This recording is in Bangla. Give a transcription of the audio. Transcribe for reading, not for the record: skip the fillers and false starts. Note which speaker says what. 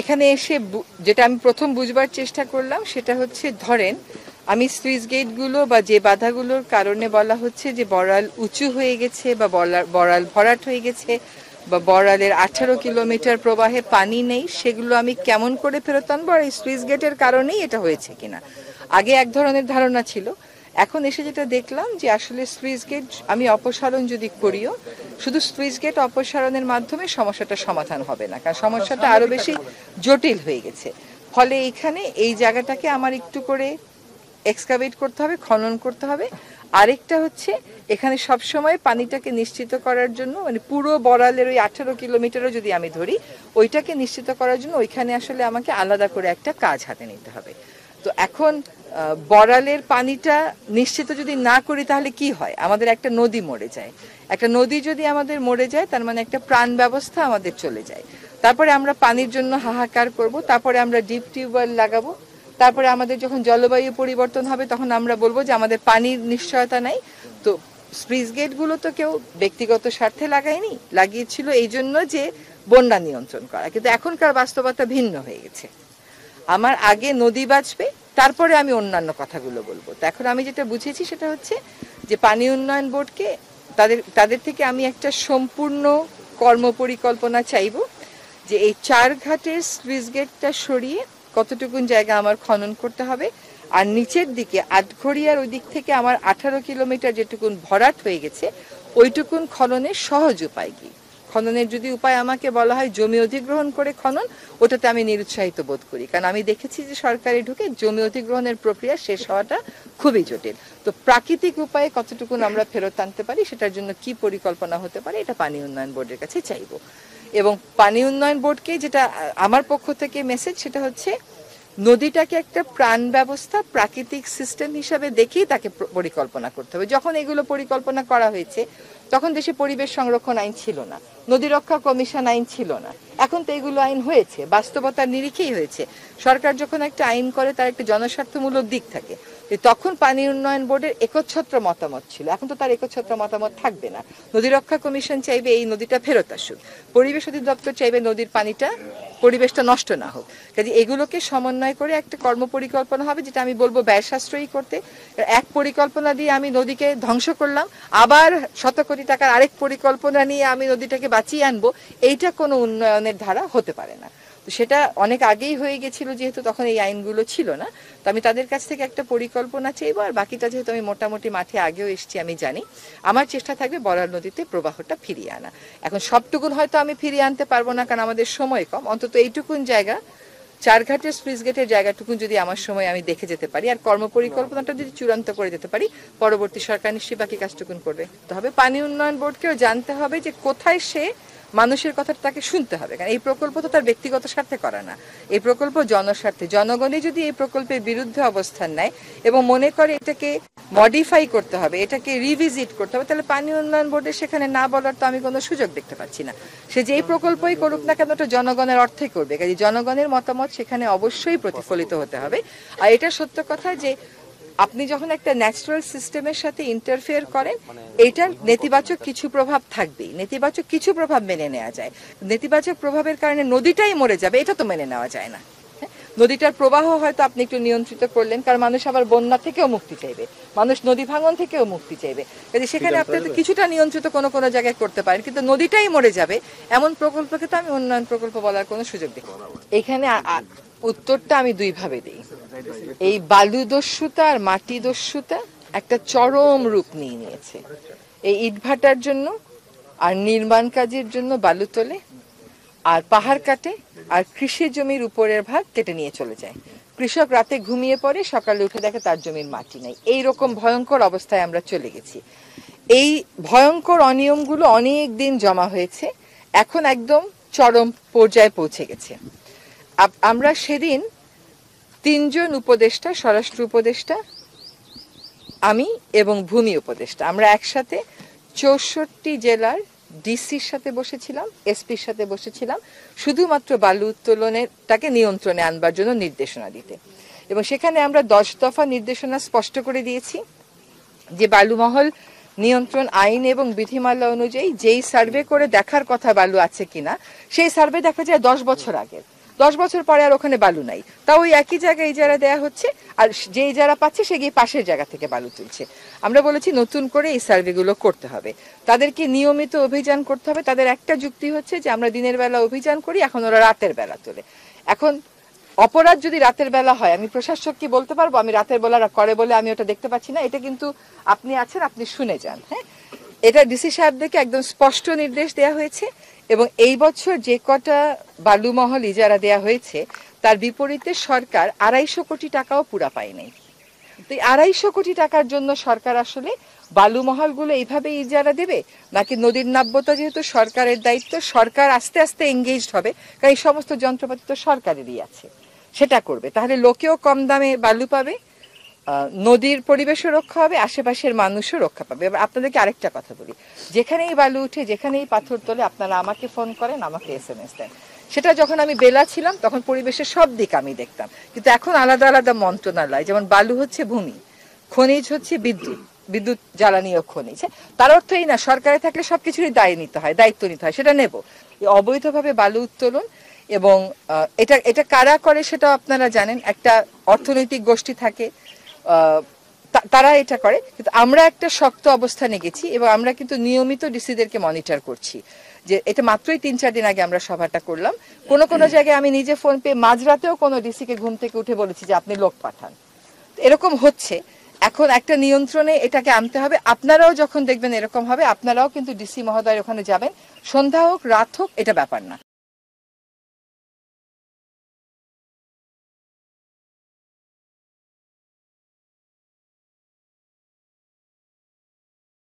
Speaker 1: এখানে এসে যেটা আমি প্রথম বুঝবার চেষ্টা করলাম সেটা হচ্ছে, ধরেন আমি স্লুইস গেটগুলো বা যে বাধাগুলোর কারণে বলা হচ্ছে যে বড়াল উঁচু হয়ে গেছে বা বড়াল ভরাট হয়ে গেছে বা বড়ালের 18 কিলোমিটার প্রবাহে পানি নেই, সেগুলো আমি কেমন করে ফেরত আনবো, আর এই স্লুইস গেটের কারণেই এটা হয়েছে কিনা। আগে এক ধরনের ধারণা ছিল, এখন এসে যেটা দেখলাম যে আসলে স্লুইস গেট আমি অপসারণ যদি করিও, শুধু স্লুইস গেট অপসারণের মাধ্যমে সমস্যাটা সমাধান হবে না, কারণ সমস্যাটা আরো বেশি জটিল হয়ে গেছে। ফলে এখানে এই জায়গাটাকে আমার একটু করে এক্সকাভেট করতে হবে, খনন করতে হবে। আরেকটা হচ্ছে, এখানে সবসময় পানিটাকে নিশ্চিত করার জন্য, মানে পুরো বড়ালের ওই 18 কিলোমিটারও যদি আমি ধরি, ওইটাকে নিশ্চিত করার জন্য ওইখানে আসলে আমাকে আলাদা করে একটা কাজ হাতে নিতে হবে। তো এখন বড়ালের পানিটা নিশ্চিত যদি না করি তাহলে কি হয়, আমাদের একটা নদী মরে যায়। একটা নদী যদি আমাদের মরে যায় তার মানে একটা প্রাণ ব্যবস্থা আমাদের চলে যায়। তারপরে আমরা পানির জন্য হাহাকার করব, তারপরে আমরা ডিপ টিউবওয়েল লাগাবো, তারপরে আমাদের যখন জলবায়ু পরিবর্তন হবে তখন আমরা বলবো যে আমাদের পানির নিশ্চয়তা নাই। তো স্লুইস গেটগুলো তো কেউ ব্যক্তিগত স্বার্থে লাগায়নি, লাগিয়েছিল এই জন্য যে বন্যা নিয়ন্ত্রণ করা, কিন্তু এখনকার বাস্তবতা ভিন্ন হয়ে গেছে। আমার আগে নদী বাঁচবে, তারপরে আমি অন্যান্য কথাগুলো বলবো। তো এখন আমি যেটা বুঝেছি সেটা হচ্ছে যে পানি উন্নয়ন বোর্ডকে তাদের থেকে আমি একটা সম্পূর্ণ কর্মপরিকল্পনা চাইব, যে এই 4 ঘাটের স্লুইস গেটটা সরিয়ে কতটুকুন জায়গা আমার খনন করতে হবে, আর নিচের দিকে আটঘরিয়ার ওই দিক থেকে আমার 18 কিলোমিটার যেটুকুন ভরাট হয়ে গেছে ওইটুকুন খননের সহজ উপায় কি। খননের যদি উপায় আমাকে বলা হয় জমি অধিগ্রহণ করে খনন, ওটাতে আমি নিরুৎসাহিত বোধ করি, কারণ আমি দেখেছি যে সরকারি ঢুকে জমি অধিগ্রহণের প্রক্রিয়া শেষ হওয়াটা খুবই জটিল। তো প্রাকৃতিক উপায়ে কতটুকুন আমরা ফেরত আনতে পারি, সেটার জন্য কি পরিকল্পনা হতে পারে, এটা পানি উন্নয়ন বোর্ডের কাছে চাইবো। এবং পানি উন্নয়ন বোর্ডকে যেটা আমার পক্ষ থেকে মেসেজ, সেটা হচ্ছে নদীটাকে একটা প্রাণ ব্যবস্থা, প্রাকৃতিক সিস্টেম হিসাবে দেখেই তাকে পরিকল্পনা করতে হবে। যখন এগুলো পরিকল্পনা করা হয়েছে তখন দেশে পরিবেশ সংরক্ষণ আইন ছিল না, নদী রক্ষা কমিশন আইন ছিল না, এখন তো এগুলো আইন হয়েছে, বাস্তবতার নিরিখেই হয়েছে। সরকার যখন একটা আইন করে তার একটা জনস্বার্থমূলক দিক থাকে। তখন পানি উন্নয়ন বোর্ডের একচ্ছত্র মতামত ছিল, এখন তো তার একচ্ছত্র মতামত থাকবে না। নদী রক্ষা কমিশন চাইবে এই নদীটা ফেরত আসুক, পরিবেশ অধিদপ্তর চাইবে নদীর পানিটা, পরিবেশটা নষ্ট না হোক। কাজে এগুলোকে সমন্বয় করে একটা কর্মপরিকল্পনা হবে, যেটা আমি বলবো ব্যয় সাশ্রয়ী করতে। এক পরিকল্পনা দিয়ে আমি নদীকে ধ্বংস করলাম, আবার শত কোটি টাকার আরেক পরিকল্পনা নিয়ে আমি নদীটাকে বাঁচিয়ে আনবো, এইটা কোনো উন্নয়নের ধারা হতে পারে না। তো সেটা অনেক আগেই হয়ে গেছিল, যেহেতু তখন এই আইনগুলো ছিল না। তো আমি তাদের কাছ থেকে একটা পরিকল্পনা চাইবো, আর বাকিটা যেহেতু আমি মোটামুটি মাঠে আগেও এসেছি আমি জানি, আমার চেষ্টা থাকবে বরাল নদীতে প্রবাহটা ফিরিয়ে আনা। এখন সবটুকুন হয়তো আমি ফিরিয়ে আনতে পারবো না, কারণ আমাদের সময় কম, অন্তত এইটুকুন জায়গা 4 ঘাটের স্লুইস গেটের জায়গাটুকুন যদি আমার সময় আমি দেখে যেতে পারি, আর কর্মপরিকল্পনাটা যদি চূড়ান্ত করে যেতে পারি, পরবর্তী সরকার নিশ্চয়ই বাকি কাজটুকুন করবে। তবে পানি উন্নয়ন বোর্ডকেও জানতে হবে যে কোথায় সে মানুষের কথাটা তাকে শুনতে হবে, কারণ এই প্রকল্প তো তার ব্যক্তিগত স্বার্থে করা না, এই প্রকল্প জনস্বার্থে। জনগণই যদি এই প্রকল্পের বিরুদ্ধে অবস্থান নেয় এবং মনে করে এটাকে মডিফাই করতে হবে, এটাকে রিভিজিট করতে হবে, তাহলে পানি উন্নয়ন বোর্ডের সেখানে না বলার তো আমি কোনো সুযোগ দেখতে পাচ্ছি না। সে যেই প্রকল্পই করুক না কেন ওটা জনগণের অর্থে করবে, কাজে জনগণের মতামত সেখানে অবশ্যই প্রতিফলিত হতে হবে। আর এটা সত্য কথা যে আপনি যখন একটা ন্যাচারাল সিস্টেমের সাথে ইন্টারফেয়ার করেন, এটার নেতিবাচক কিছু প্রভাব থাকবেই, নেতিবাচক কিছু প্রভাব মেনে নেওয়া যায়। নেতিবাচক প্রভাবের কারণে নদীটাই মরে যাবে, এটা তো মেনে নেওয়া যায় না। নদীটার প্রবাহ হয়তো আপনি একটু নিয়ন্ত্রিত করলেন, কারণ মানুষ আবার বন্যা থেকেও মুক্তি চাইবে, মানুষ নদী ভাঙন থেকেও মুক্তি চাইবে, কাজে সেখানে আপনি তো কিছুটা নিয়ন্ত্রিত কোনো কোনো জায়গায় করতে পারেন, কিন্তু নদীটাই মরে যাবে এমন প্রকল্পকে তো আমি উন্নয়ন প্রকল্প বলার কোনো সুযোগ দেখি না। এখানে উত্তরটা আমি দুই ভাবে দিই। এই বালু দস্যুতা আর মাটি দস্যুতা একটা চরম রূপ নিয়ে নিয়েছে। এই ইটভাটার জন্য আর নির্মাণ কাজের জন্য বালু তোলে, আর পাহাড় কাটে, আর কৃষি জমির উপরের ভাগ কেটে নিয়ে চলে যায়। কৃষক রাতে ঘুমিয়ে পড়ে, সকালে উঠে দেখে তার জমির মাটি নেই। এইরকম ভয়ঙ্কর অবস্থায় আমরা চলে গেছি। এই ভয়ঙ্কর অনিয়মগুলো অনেক দিন জমা হয়েছে, এখন একদম চরম পর্যায়ে পৌঁছে গেছে। আমরা সেদিন 3 জন উপদেষ্টা, স্বরাষ্ট্র উপদেষ্টা, আমি এবং ভূমি উপদেষ্টা, আমরা একসাথে 64 জেলার ডিসির সাথে বসেছিলাম, এসপির সাথে বসেছিলাম, শুধুমাত্র বালু উত্তোলনটাকে নিয়ন্ত্রণে আনবার জন্য নির্দেশনা দিতে। এবং সেখানে আমরা 10 দফা নির্দেশনা স্পষ্ট করে দিয়েছি যে বালুমহল নিয়ন্ত্রণ আইন এবং বিধিমালা অনুযায়ী যেই সার্ভে করে দেখার কথা বালু আছে কিনা, সেই সার্ভে দেখা যায় 10 বছর আগের। 10 বছর পরে আর ওখানে বালু নাই, তাও ওই একই জায়গায় ইজারা দেয়া হচ্ছে, আর যে ইজারা পাচ্ছে সে গিয়ে পাশের জায়গা থেকে বালু তুলছে। আমরা বলেছি নতুন করে এই সার্ভেগুলো করতে হবে, তাদেরকে নিয়মিত অভিযান করতে হবে। তাদের একটা যুক্তি হচ্ছে যে আমরা দিনের বেলা অভিযান করি, এখন ওরা রাতের বেলা তোলে। এখন অপরাধ যদি রাতের বেলা হয়, আমি প্রশাসককে বলতে পারবো আমি রাতের বেলা করে বলে আমি ওটা দেখতে পাচ্ছি না, এটা কিন্তু আপনি আছেন, আপনি শুনে যান। হ্যাঁ, এটা ডিসি সাহেবদেরকে একদম স্পষ্ট নির্দেশ দেওয়া হয়েছে, এবং এই বছর যে কটা বালুমহল ইজারা দেয়া হয়েছে তার বিপরীতে সরকার 250 কোটি টাকাও পুরা পায়নি। তো 250 কোটি টাকার জন্য সরকার আসলে বালুমহলগুলো এইভাবে ইজারা দেবে, নাকি নদীর নাব্যতা যেহেতু সরকারের দায়িত্ব, সরকার আস্তে আস্তে এঙ্গেজড হবে, কারণ এই সমস্ত যন্ত্রপাতি তো সরকারেরই আছে, সেটা করবে, তাহলে লোকেও কম দামে বালু পাবে, নদীর পরিবেশও রক্ষা হবে, আশেপাশের মানুষও রক্ষা পাবে। এবার আপনাদেরকে আরেকটা কথা বলি, যেখানেই বালু উঠে, যেখানেই পাথর তোলে, আপনারা আমাকে ফোন করেন, আমাকে SMS দেন। সেটা যখন আমি বেলা ছিলাম তখন পরিবেশের সব দিক আমি দেখতাম, কিন্তু এখন আলাদা আলাদা মন্ত্রণালয়, যেমন বালু হচ্ছে ভূমি, খনিজ হচ্ছে বিদ্যুৎ জ্বালানি ও খনিজ। তার অর্থ এই না সরকারে থাকলে সবকিছুরই দায়িত্ব নিতে হয়, সেটা নেব। অবৈধভাবে বালু উত্তোলন এবং এটা কারা করে সেটাও আপনারা জানেন, একটা অর্থনৈতিক গোষ্ঠী থাকে, তারা এটা করে। কিন্তু আমরা একটা শক্ত অবস্থানে গেছি এবং আমরা কিন্তু নিয়মিত ডিসিদেরকে মনিটর করছি। যে এটা মাত্রই 3-4 দিন আগে আমরা সভাটা করলাম, কোন জায়গায় আমি নিজে ফোন পেয়ে মাঝরাতেও কোনো ডিসিকে ঘুম থেকে উঠে বলেছি যে আপনি লোক পাঠান। এরকম হচ্ছে, এখন একটা নিয়ন্ত্রণে এটাকে আনতে হবে। আপনারাও যখন দেখবেন এরকম হবে, আপনারাও কিন্তু ডিসি মহোদয়ের ওখানে যাবেন, সন্ধ্যা হোক রাত হোক এটা ব্যাপার না।